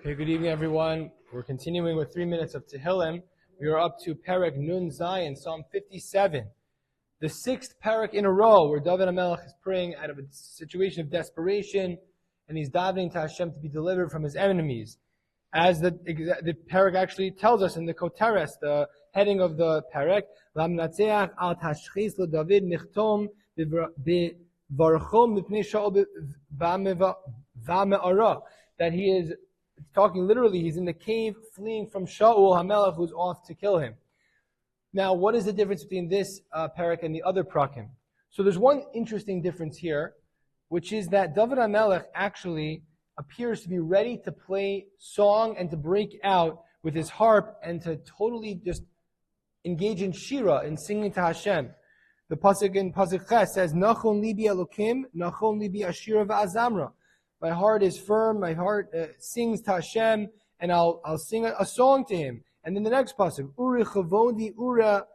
Okay, good evening, everyone. We're continuing with 3 minutes of Tehillim. We are up to Perek Nun Zayin, Psalm 57. The sixth Perek in a row where David HaMelech is praying out of a situation of desperation, and he's davening to Hashem to be delivered from his enemies. As the Perek actually tells us in the Koteres, the heading of the Perek, Lamnatzeach al tashchis lo David nichtom b'varchom mipnei sha'ol v'me'ara, that he is talking literally, he's in the cave fleeing from Shaul HaMelech, who's off to kill him. Now, what is the difference between this Perek and the other Prakim? So there's one interesting difference here, which is that David HaMelech actually appears to be ready to play song and to break out with his harp and to totally just engage in shira, in singing to Hashem. The pasuk in pasuk Ches says, "Nachon libi Elokim, nachon libi ashira va'azamra." My heart is firm. My heart sings to Hashem, and I'll sing a song to Him. And then the next pasuk, Uri chavodi ura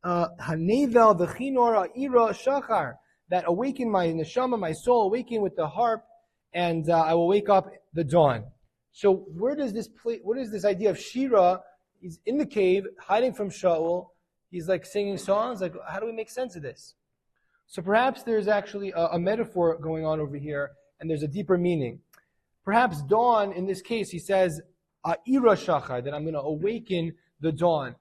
hanevel v'chinor ira shachar, that awaken my neshama, my soul, awaken with the harp, and I will wake up the dawn. So where does this play? What is this idea of shira? He's in the cave, hiding from Shaul. He's like singing songs. Like, how do we make sense of this? So perhaps there's actually a metaphor going on over here, and there's a deeper meaning. Perhaps dawn, in this case, he says, Ira Shachar, that I'm going to awaken the dawn.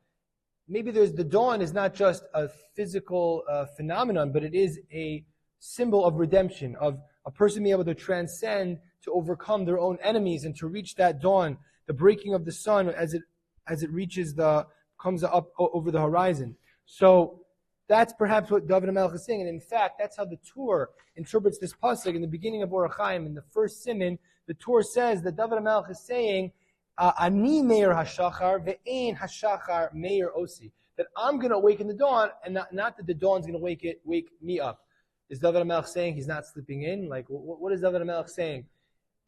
Maybe the dawn is not just a physical phenomenon, but it is a symbol of redemption, of a person being able to transcend, to overcome their own enemies, and to reach that dawn, the breaking of the sun as it reaches comes up over the horizon. So that's perhaps what David HaMelech is saying. And in fact, that's how the Torah interprets this pasuk in the beginning of Orach Chaim, in the first siman. The Torah says that David HaMelech is saying, Ani meir hashachar ve'ein hashachar meir osi. That I'm going to awaken the dawn, and not that the dawn's going to wake me up. Is David HaMelech saying he's not sleeping in? Like, what is David HaMelech saying?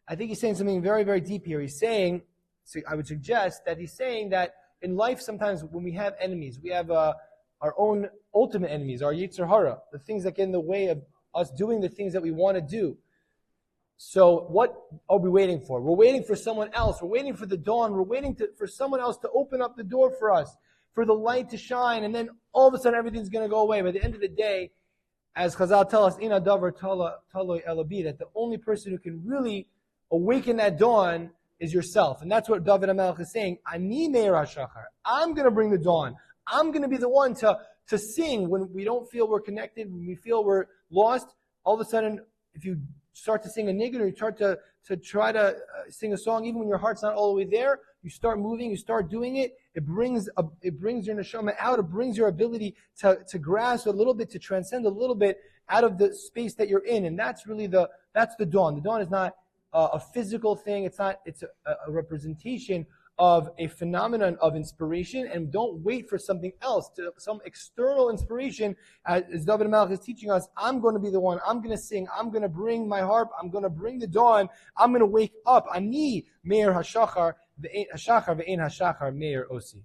I think he's saying something very, very deep here. He's saying, so I would suggest that he's saying that in life sometimes when we have enemies, we have our own ultimate enemies, our Yetzer Hara, the things that get in the way of us doing the things that we want to do. So what are we waiting for? We're waiting for someone else. We're waiting for the dawn. We're waiting for someone else to open up the door for us, for the light to shine, and then all of a sudden everything's going to go away. By the end of the day, as Chazal tell us, Ina davar taloi elabi, that the only person who can really awaken that dawn is yourself. And that's what David HaMelech is saying. Ani meir hashachar. I'm going to bring the dawn. I'm going to be the one to sing when we don't feel we're connected, when we feel we're lost. All of a sudden, if you start to sing a niggun, or you start to try to sing a song, even when your heart's not all the way there, you start moving, you start doing it. It brings your neshama out. It brings your ability to grasp a little bit, to transcend a little bit out of the space that you're in. And that's really that's the dawn. The dawn is not a physical thing. It's a representation of a phenomenon of inspiration, and don't wait for something else, some external inspiration. As David HaMelech is teaching us, I'm going to be the one, I'm going to sing, I'm going to bring my harp, I'm going to bring the dawn, I'm going to wake up. Ani meir hashachar ve'ein hashachar meir osi.